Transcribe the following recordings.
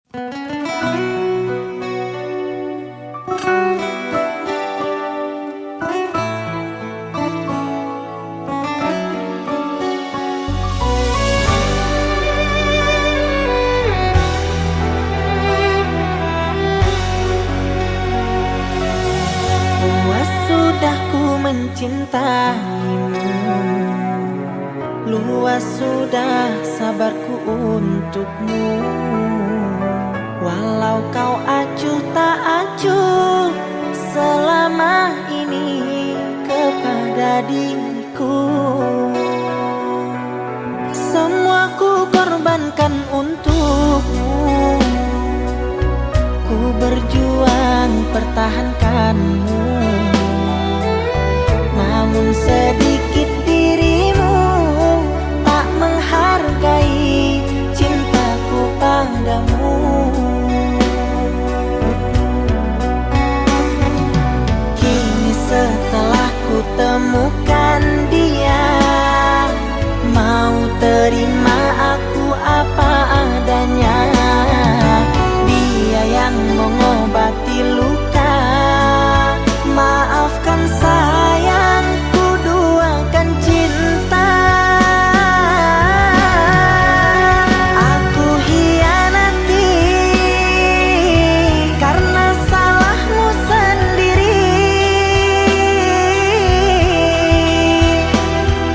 Luas sudah ku mencintaimu, luas sudah sabarku untukmu. Walau kau acuh tak acuh selama ini kepada diriku, semua ku korbankan untukmu. Ku berjuang pertahankanmu, namun sedikit dirimu tak menghargai cintaku padamu. Kini setelah ku temukan dia, mau terima aku apa adanya. Dia yang mengobati luka, maafkan sayang, ku duakan cinta. Aku hianati karena salahmu sendiri,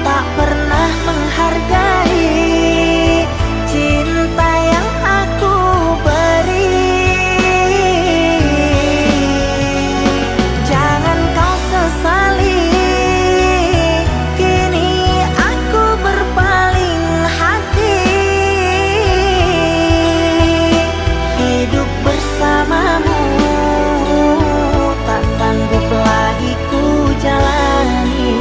tak pernah menghargai cinta yang aku beri. Jangan kau sesali, kini aku berpaling hati. Hidup bersamamu tak sanggup lagi ku jalani.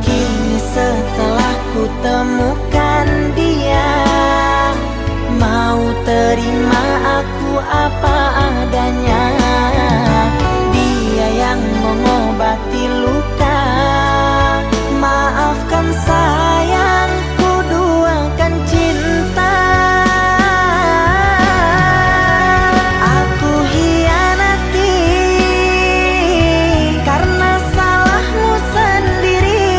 Kini setelah ku temukan dia, mau terima aku apa adanya. Dia yang mengobati luka, maafkan sayang, ku duakan cinta. Aku hianati karena salahmu sendiri,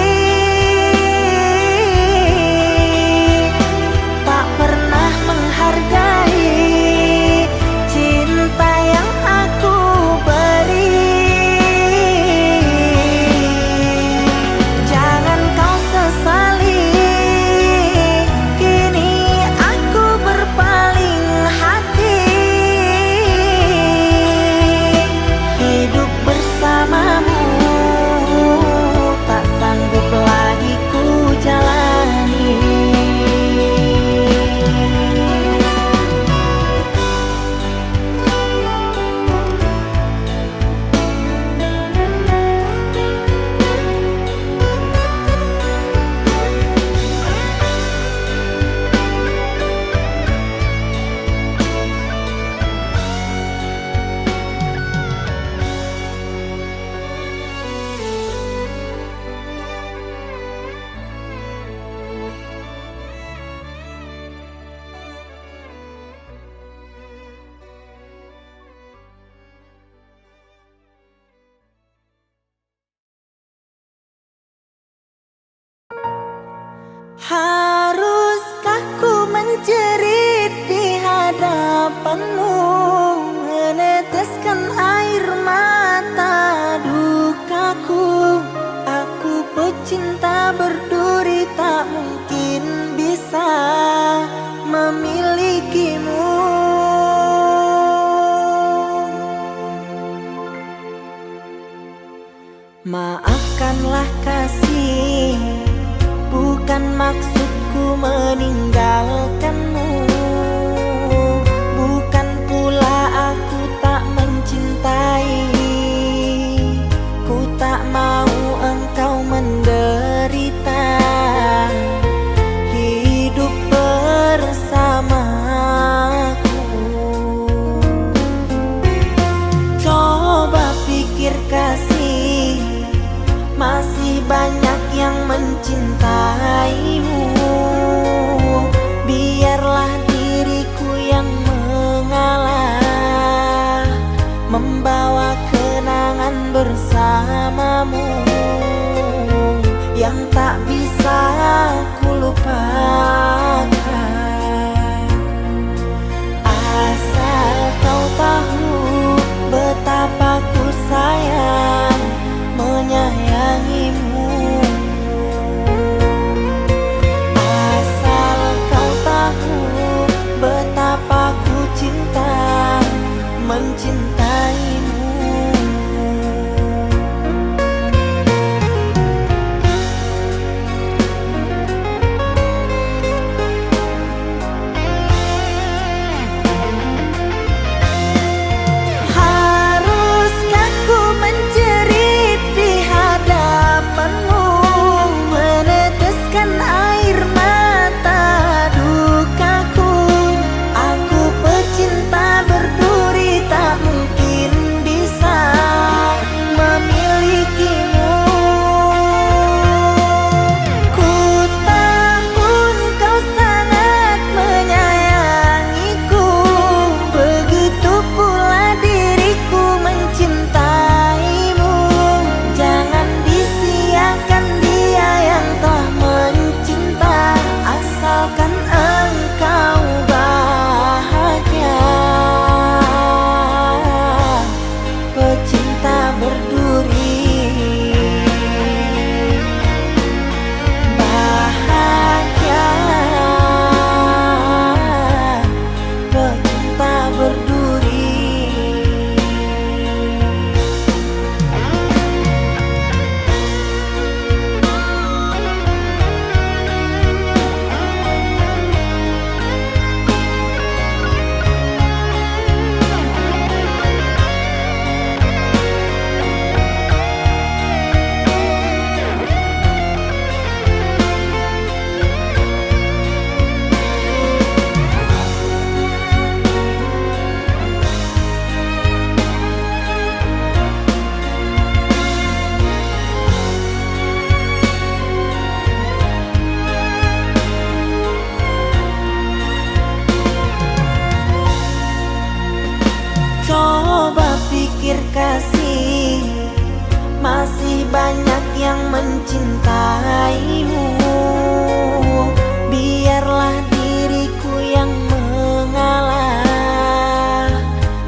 tak pernah menghargai cinta yang aku beri. Jangan kau sesali, kini aku berpaling hati. Hidup bersamamu tak sanggup lagi ku jalani. Haruskah ku menjerit di hadapanmu, meneteskan air mata dukaku? Aku pecinta berduri tak mungkin bisa memiliki memilikimu. Maafkanlah kasih, bukan maksudku meninggalkanmu. Bukan pula aku tak mencintai, ku tak mau engkau menderita. Hidup bersamaku, coba pikir kasih, masih banyak yang mencintaimu. Biarlah diriku yang mengalah, membawa kenangan bersamamu yang tak bisa ku lupakan. Asal kau tahu betapa ku sayang menyayangimu. Asal kau tahu betapa ku cinta mencintaimu. Haruskah ku menjerit di hadapanmu, meneteskan air mata dukaku. Aku pecinta berduri, tak mungkin bisa memilikimu. Ku tahu engkau sangat menyayangiku, begitu pula diriku mencintaimu. Jangan disia-siakan dia yang telah mencinta, asalkan engkau bahagia. Pecinta berduri, bahagia. Pecinta berduri. Coba pikir kasih, masih banyak yang mencintaimu. Biarlah diriku yang mengalah,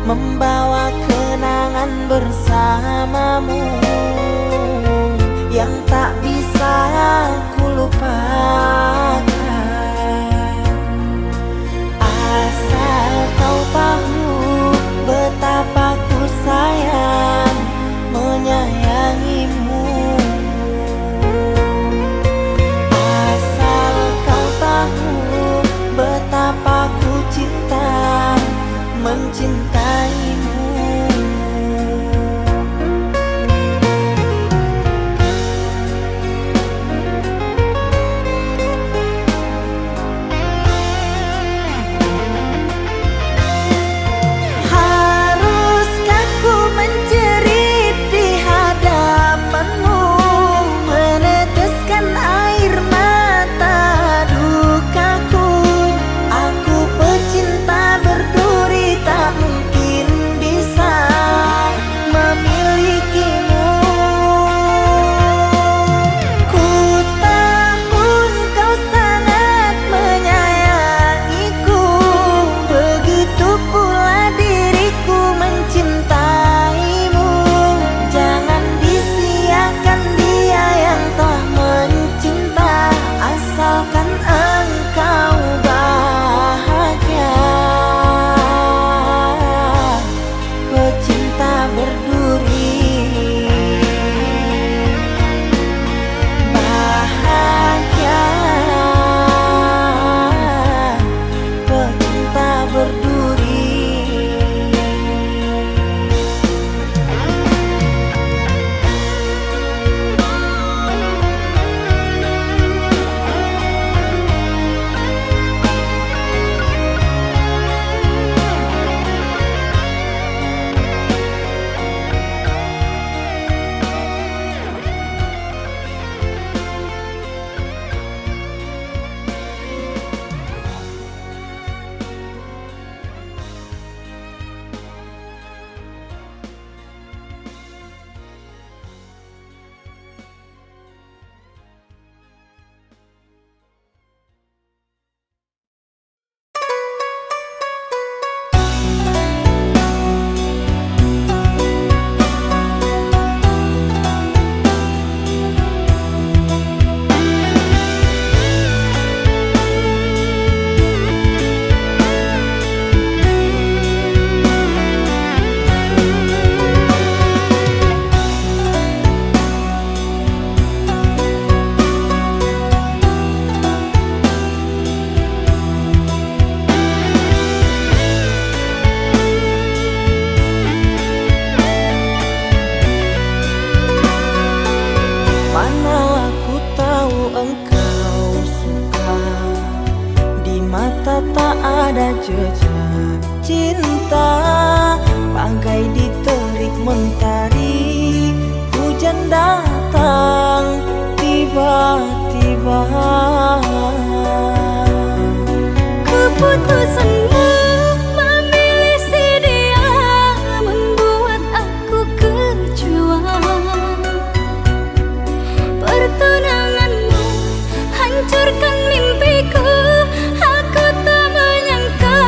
membawa kenangan bersamamu yang tak bisa ku lupakan. Asal kau tahu betapa ku sayang menyayangimu. mata tak ada jejak cinta, bagai diterik mentari. Hujan datang tiba-tiba. Keputusanmu memilih si dia membuat aku kecewa. Pertunanganmu hancurkan mimpiku. Aku tak menyangka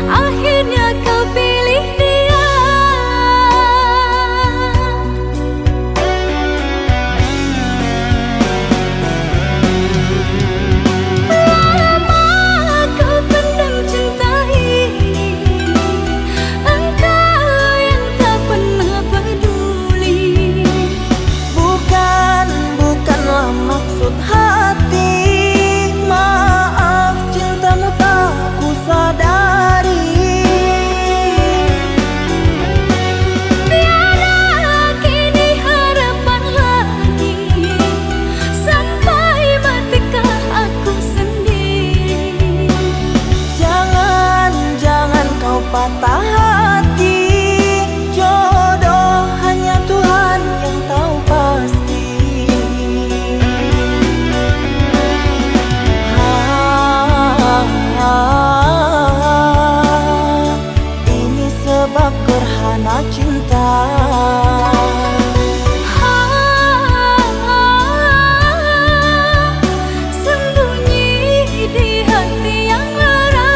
akhirnya kau pilih dia. Lama kau pendam cinta ini, engkau yang tak pernah peduli. Bukanlah maksud hati. Maaf, cintamu tak ku sadari. Tiada kini harapan lagi, sampai matikah aku sendiri. Jangan kau patah hati. Jodoh hanya Tuhan yang tahu pasti. Ini sebab gerhana cinta. Sembunyi di hati yang lara.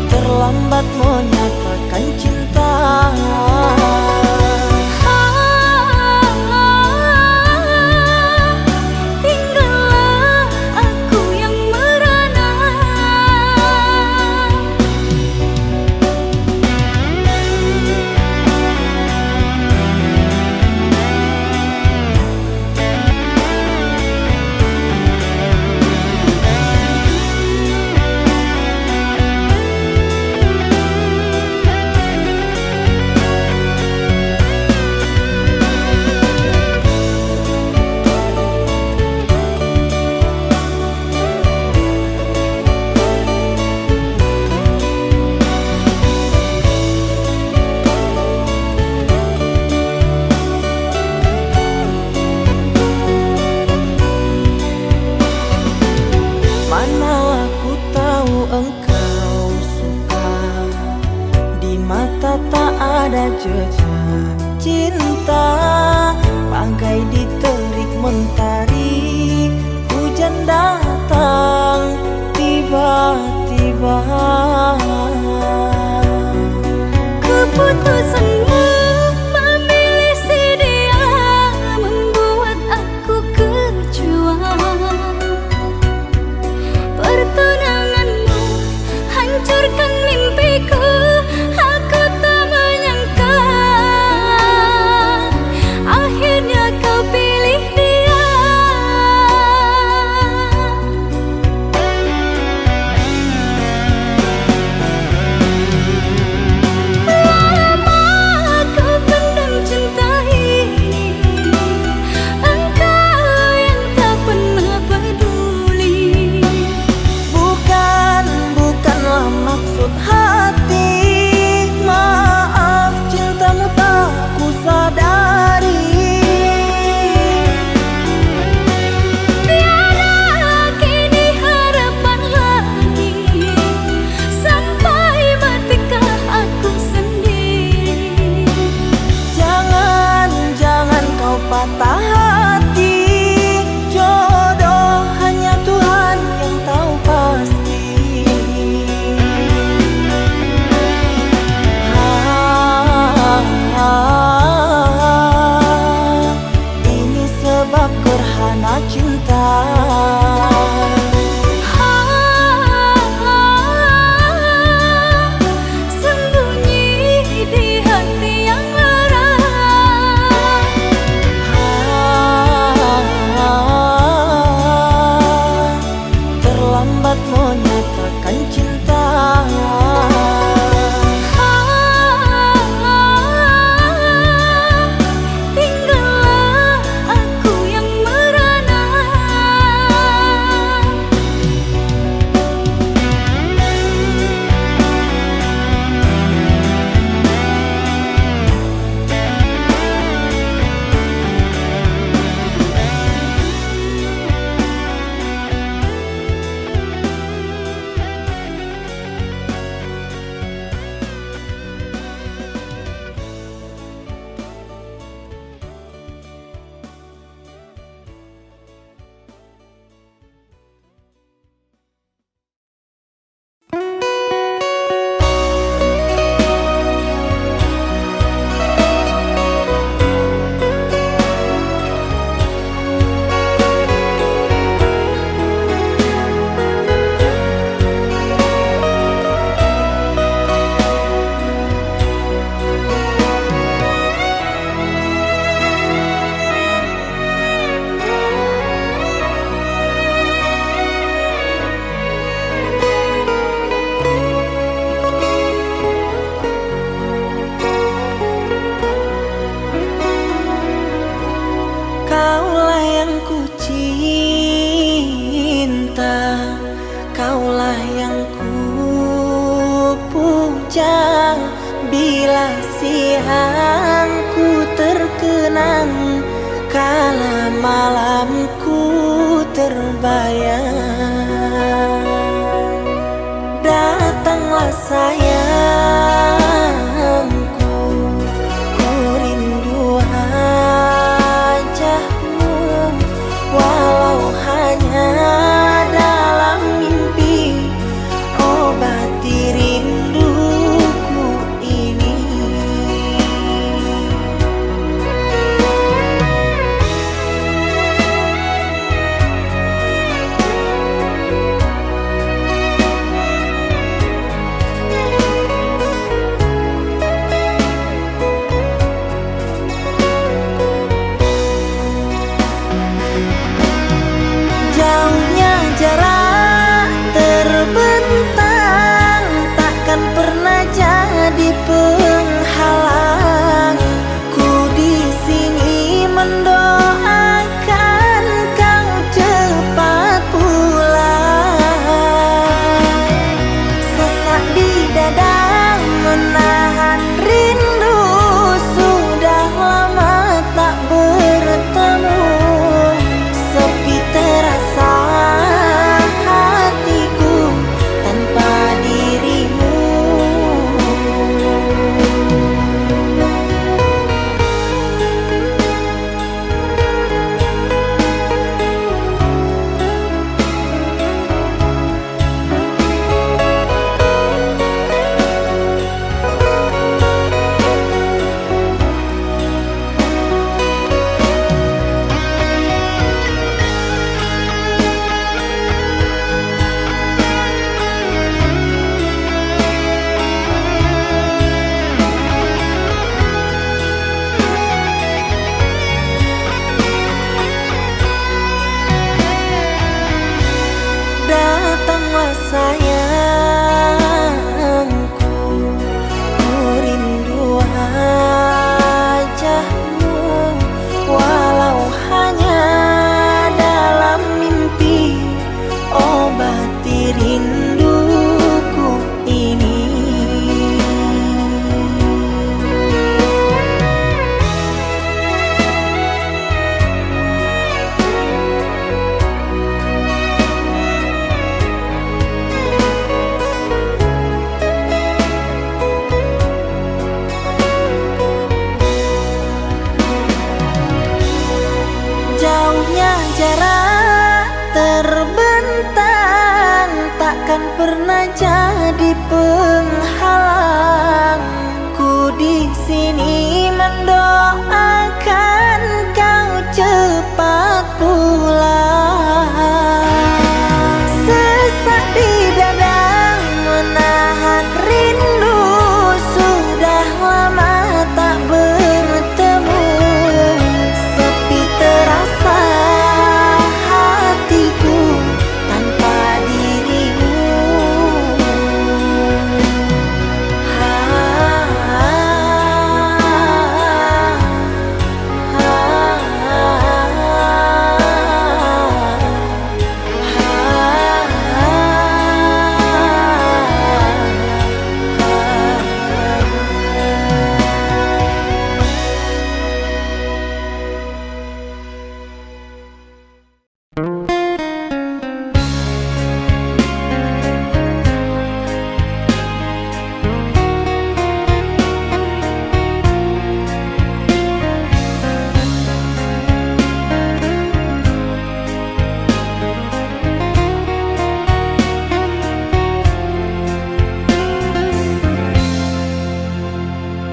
Terlambat menyatakan cinta. Tinggallah aku yang merana. Manalah ku tahu engkau suka. Di mata tak ada jejak cinta, bagai diterik mentari. Hujan datang tiba-tiba. Keputusanmu memilih si dia membuat aku kecewa. Pertunanganmu hancurkan mimpiku. Aku tak menyangka akhirnya kau pilih dia. Lama kau pendam cinta ini, engkau yang tak pernah peduli. Bukanlah maksud hati. Maaf, cintamu tak ku sadari. Tiada kini harapan lagi, sampai matikah aku sendiri. Jangan kau patah hati. Jodoh hanya Tuhan yang tahu pasti. Ini sebab gerhana cinta. Sembunyi di hati yang lara. yang ku terkenang kala malamku terbayang. Datanglah sayangku, ku rindu wajahmu, walau hanya dalam mimpi. Obati rinduku ini. Jauhnya jarak terbentang takkan pernah jadi penghalang. Ku di sini mendoakan kau cepat pulang. Sesak di dada menahan rindu, sudah lama tak bertemu. Sepi terasa hatiku tanpa dirimu. Datanglah sayangku, ku rindu wajahmu, walau hanya dalam mimpi. Obati rinduku ini. Jauhnya jarak terbentang takkan pernah jadi penghalang. Ku di sini mendoakan kau cepat pulang. Sesak di dada menahan rindu, sudah lama tak bertemu. Sepi terasa hatiku tanpa dirimu.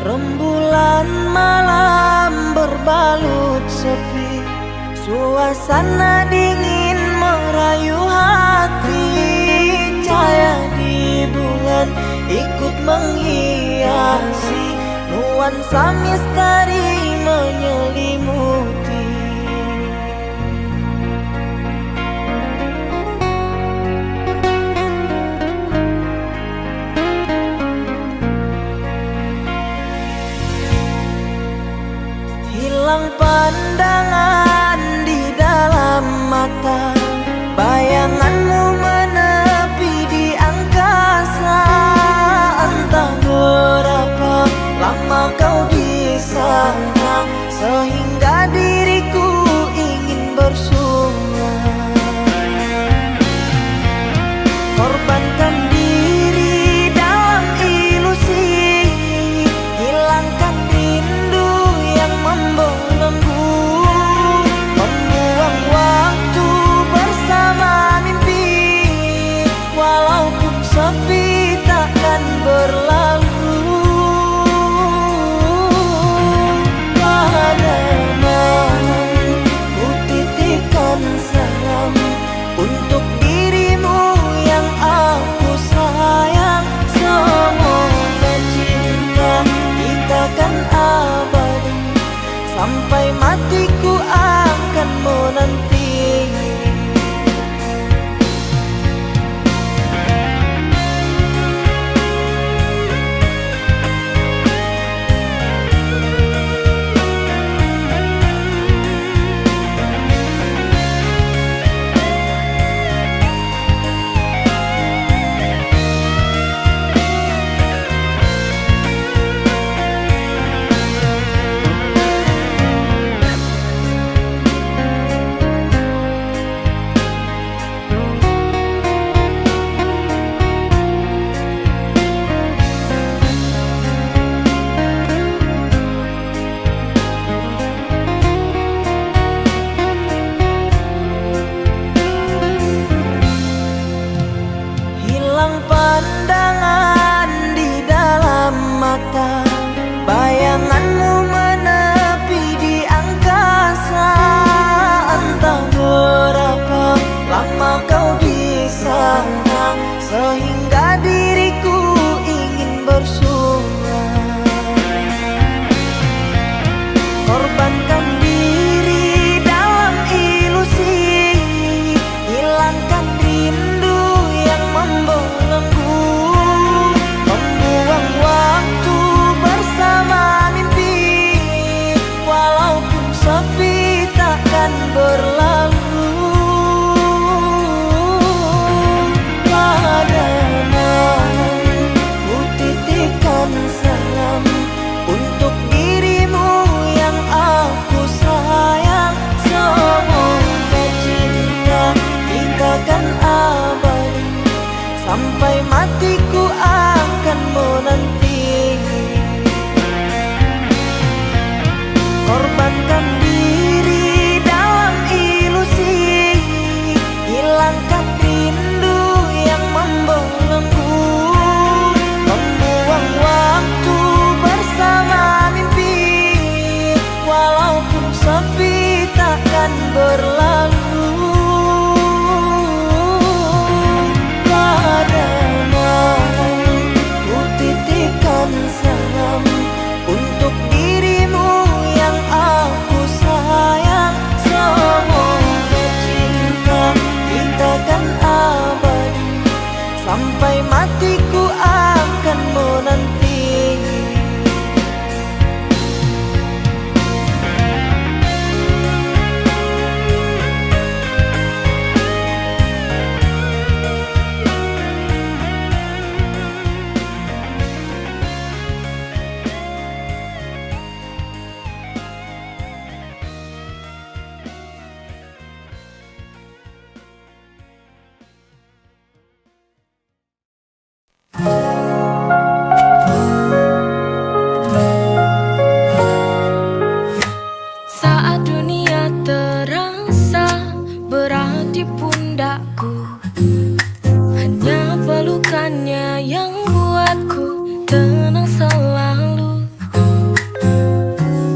Rembulan malam berbalut sepi, suasana dingin merayu hati. Cahaya di bulan ikut menghiasi, nuansa misteri menyelimuti. Hilang pandangan di dalam mata, bayanganmu menepi di angkasa. Entah berapa lama kau di sehingga diriku ingin bersuara. Korbankan diri dalam ilusi, hilangkan rindu yang membelenggu, membuang waktu bersama mimpi, walaupun sepi takkan berlalu. Pada malam ku titipkan salam untuk dirimu yang aku sayang. Semoga cinta kita kan abadi, sampai matiku akan menanti. Hilang pandangan di dalam mata, bayanganmu menepi di angkasa. Entah berapa lama kau di sana, sehingga diriku ingin bersuara. Korbankan diri dalam ilusi, hilangkan rindu yang membelenggu, membuang waktu bersama mimpi, walaupun sepi takkan berlalu. Pada malam ku titipkan salam untuk dirimu yang aku sayang. Semoga cinta kita kan abadi, sampai matiku akan menanti. Korbankan diri dalam ilusi, hilangkan rindu yang membelenggu, membuang waktu bersama mimpi, walaupun sepi takkan berlalu. Pada malam ku titipkan salam untuk dirimu yang aku sayang. Semoga cinta kita kan abadi, sampai matiku akan menanti. Saat dunia terasa berat di pundakku, hanya pelukannya yang buatku tenang selalu.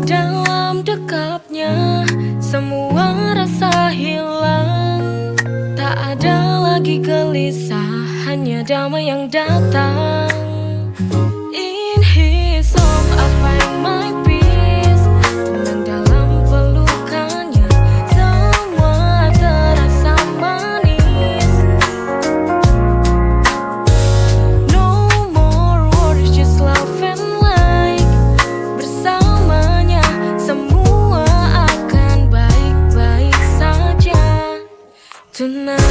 Dalam dekapnya semua rasa hilang, tak ada lagi gelisah, hanya damai yang datang. In his arms I find my peace. Tenang dalam pelukannya, semua terasa manis. No more worries, just love and light. Bersamanya semua akan baik-baik saja tonight.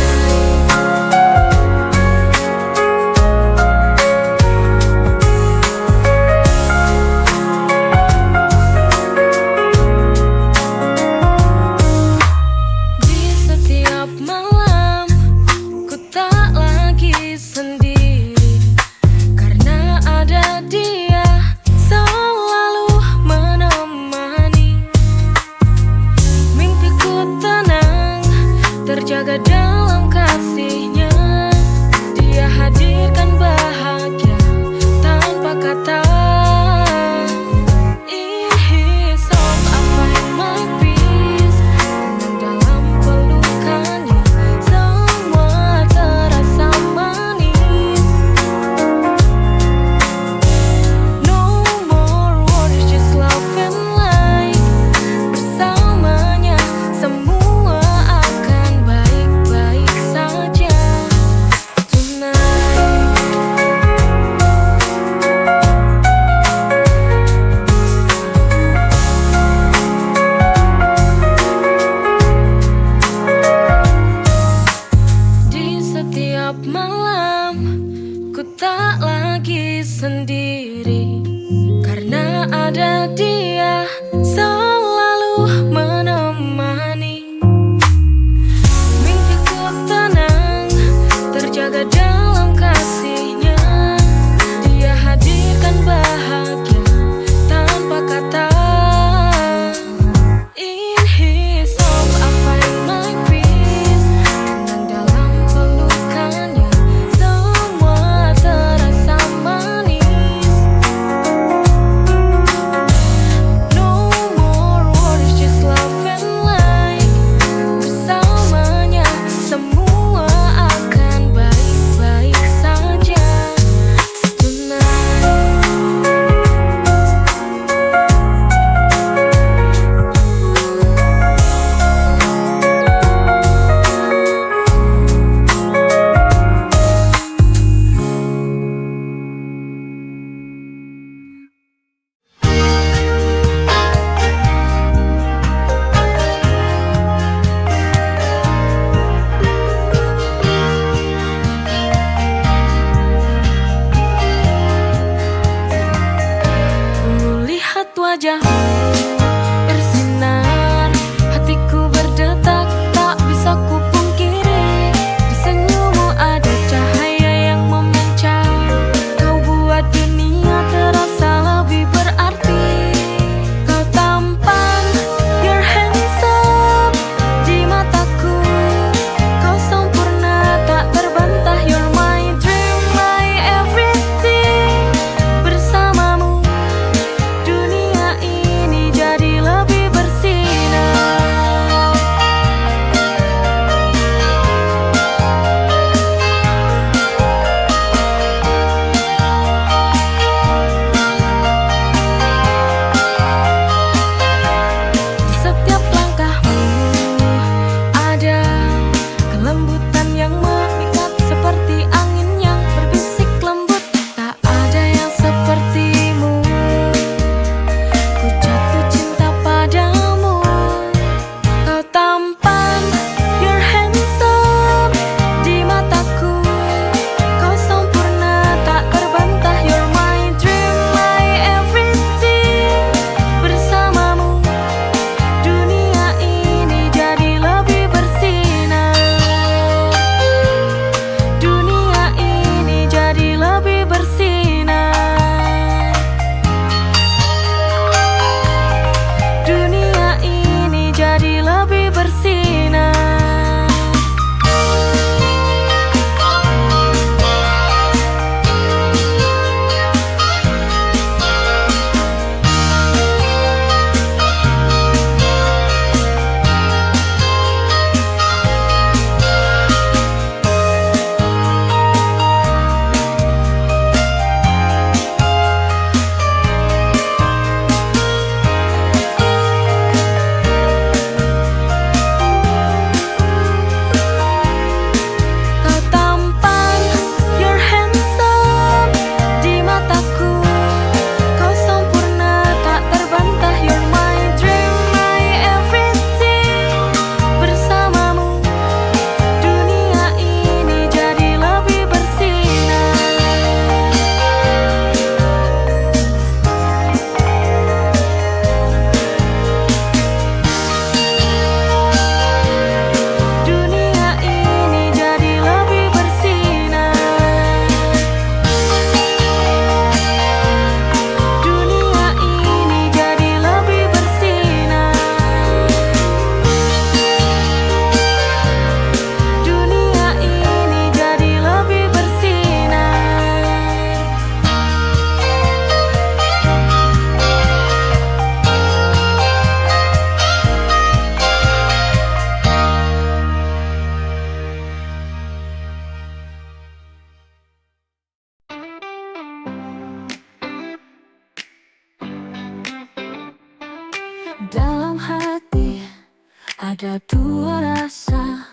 Ada dua rasa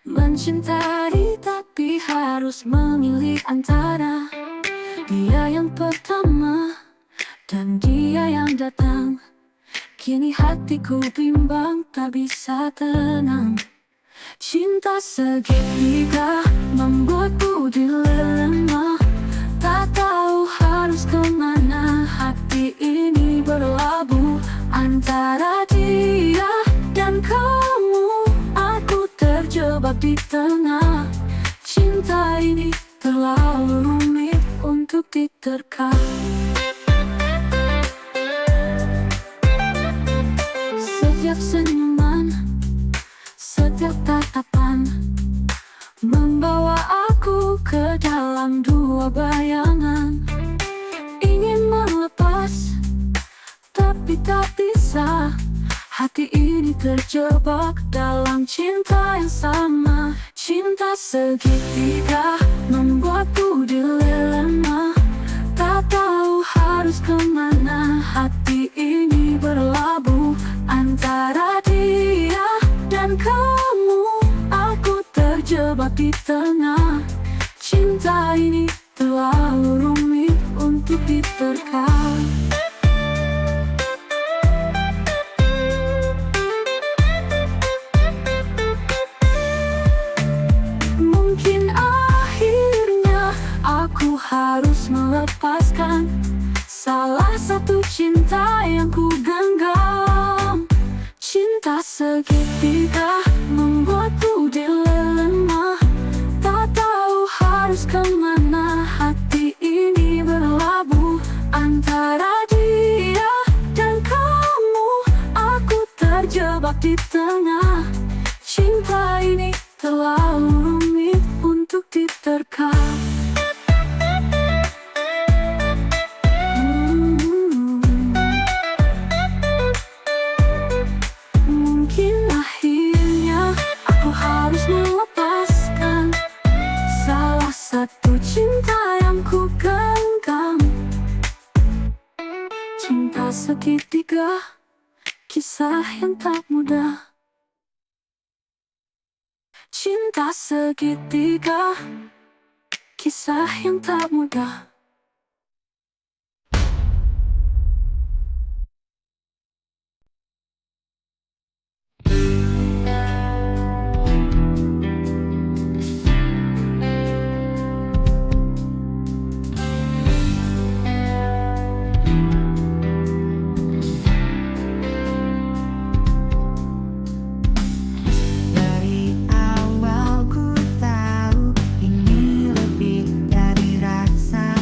mencintai, tapi harus memilih antara dia yang pertama dan dia yang datang. Kini hatiku bimbang, tak bisa tenang. Cinta segitiga membuatku dilema, tak tahu harus kemana. Hati ini berlabuh antara dia dan kamu. Aku terjebak di tengah. Cinta ini terlalu rumit untuk diterka. Setiap senyuman, setiap tatapan membawa aku ke dalam dua bayangan. Ingin melepas, tapi tak bisa. Hati ini terjebak dalam cinta yang sama. Cinta segitiga membuatku dilema, tak tahu harus kemana. Hati ini berlabuh antara dia dan kamu. Aku terjebak di tengah. Cinta ini terlalu rumit untuk diterka. Mungkin akhirnya aku harus melepaskan salah satu cinta yang ku genggam. Cinta segitiga membuatku dilema, tak tahu harus kemana. Hati ini berlabuh antara dia dan kamu. Aku terjebak di tengah. Cinta ini terlalu rumit untuk diterka. Mungkin akhirnya aku harus melepaskan salah satu cinta yang ku genggam. Cinta segitiga, kisah yang tak mudah. Cinta segitiga, kisah yang tak mudah. Dari awal ku tahu ini lebih dari rasa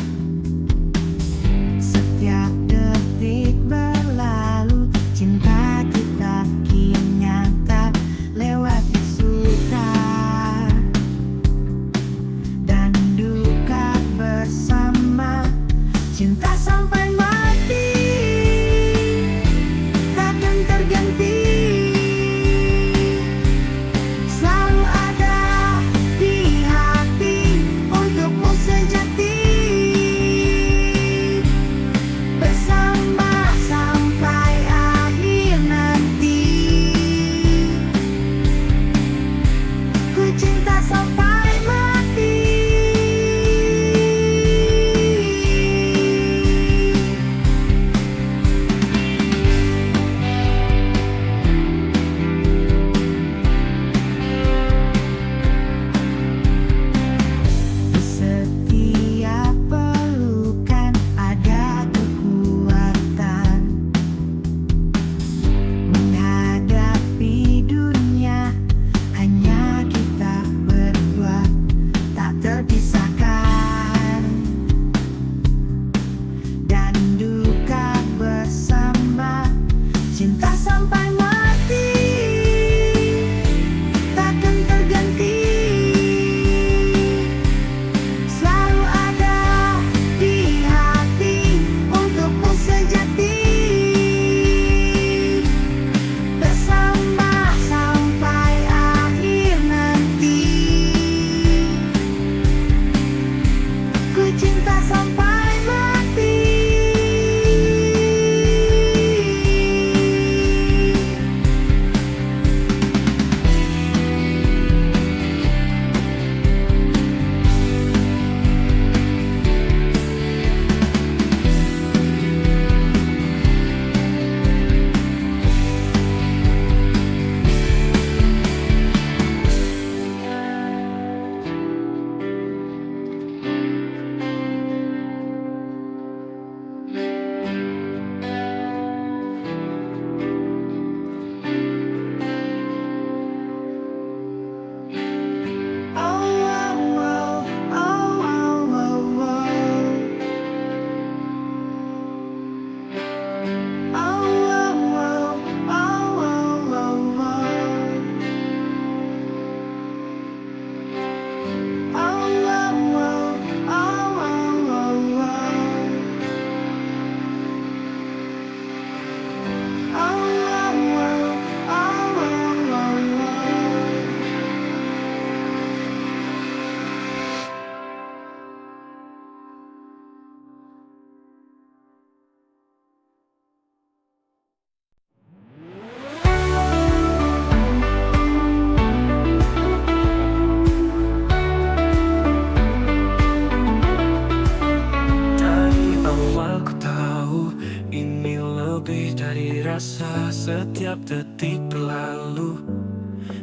ini berlalu,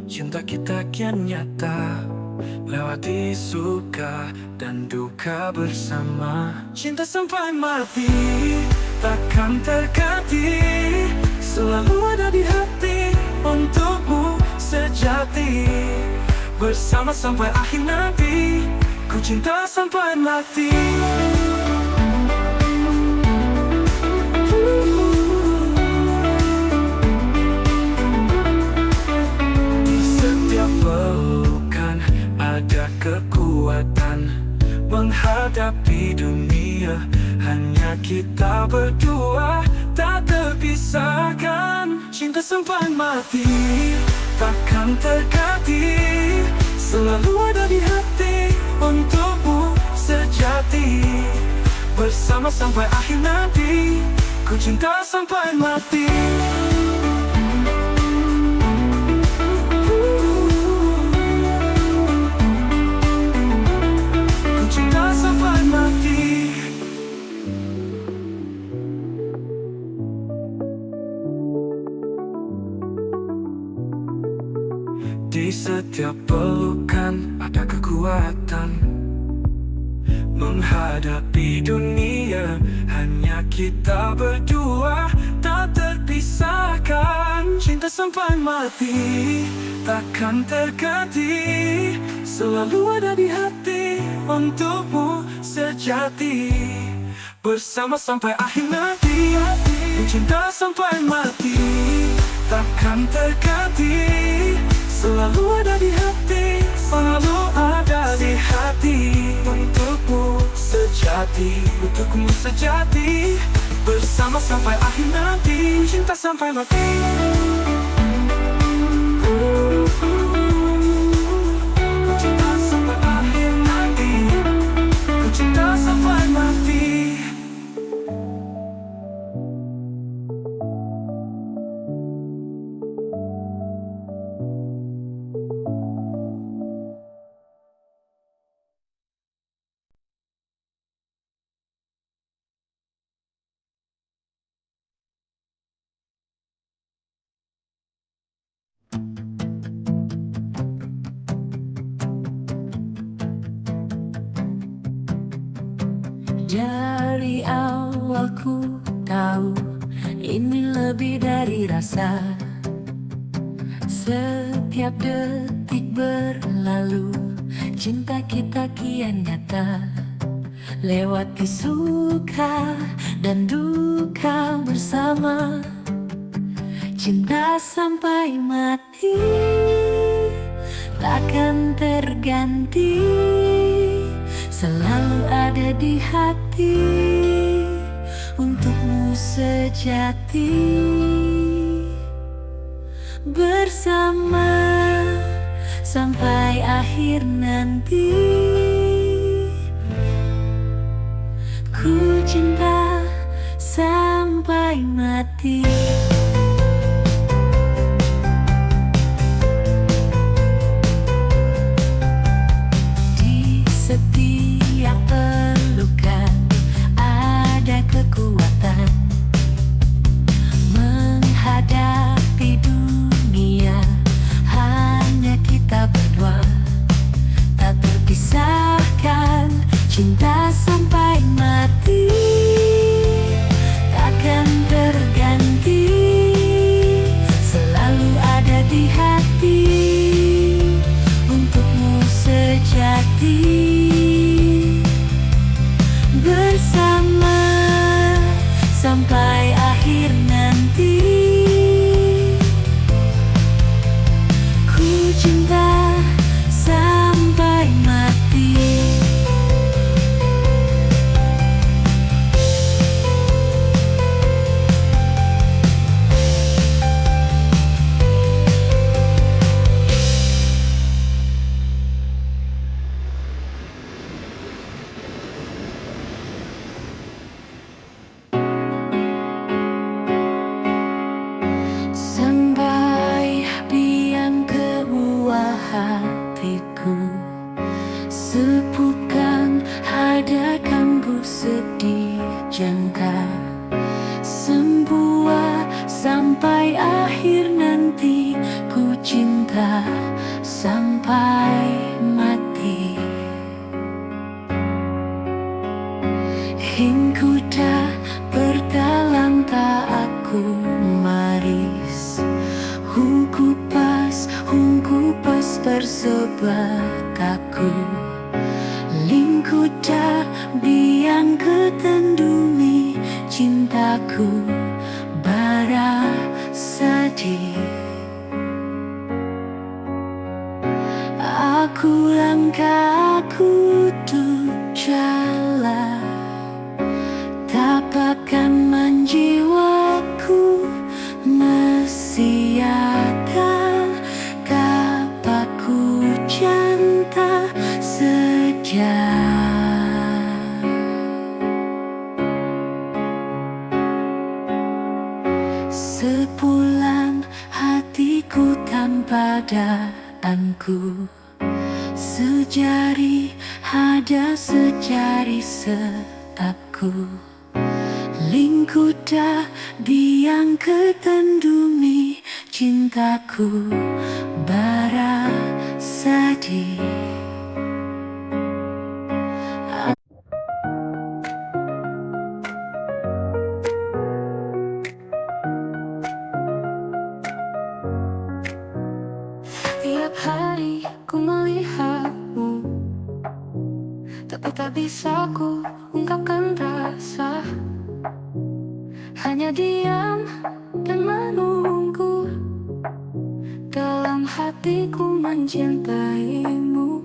cinta kita kian nyata, lewati suka dan duka bersama. Cinta sampai mati, takkan terganti, selalu ada di hati, untukmu sejati. Bersama sampai akhir nanti, ku cinta sampai mati. Di setiap pelukan ada kekuatan, menghadapi dunia hanya kita berdua, tak terpisahkan. Cinta sampai mati, takkan terganti, selalu ada di hati, untukmu sejati. Bersama sampai akhir nanti, ku cinta sampai mati. Ku cinta sampai mati. Di setiap pelukan ada kekuatan, menghadapi dunia hanya kita berdua, tak terpisahkan. Cinta sampai mati, takkan terganti, selalu ada di hati, untukmu sejati. Bersama sampai akhir nanti, cinta sampai mati, takkan terganti, selalu ada di hati, selalu ada di hati, untukmu sejati, untukmu sejati. Bersama sampai akhir nanti, cinta sampai mati. Ku cinta sampai akhir nanti, ku cinta sampai mati. Dari awal ku tahu ini lebih dari rasa. Setiap detik berlalu, cinta kita kian nyata, lewati suka dan duka bersama. Cinta sampai mati, takkan terganti, selalu ada di hati, untukmu sejati. Bersama sampai akhir nanti, ku cinta sampai mati. Setiap pelukan ada kekuatan, menghadapi dunia hanya kita berdua, tak terpisahkan. Cinta sampai mati, takkan terganti, selalu ada di hati, untukmu sejati. Bersama sampai akhir nanti, ku cinta sampai mati. Sampai biang kebuah cinta sampai mati. Hingga dah bertalang tak aku maris. Hungku pas bersebak aku. Lingku dah biang ketendumi cintaku bara sedih. Aku langkah aku tuh jalan, tapakan menjiwaku mesiakan kapaku cinta sejak. Sepulang hatiku tanpa daanku, sejari ada sejari setapku. Lingku dah biang ketendumi cintaku bara sedih. Tiap hari ku melihatmu, tapi tak bisa ku ungkapkan rasa. Hanya diam dan menunggu, dalam hatiku mencintaimu.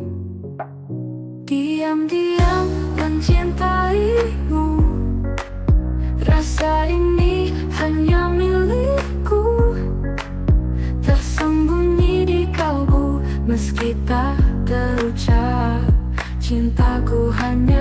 Diam-diam mencintaimu, rasa ini hanya milikku. Tersembunyi di kalbu, meski tak terucap, cintaku hanya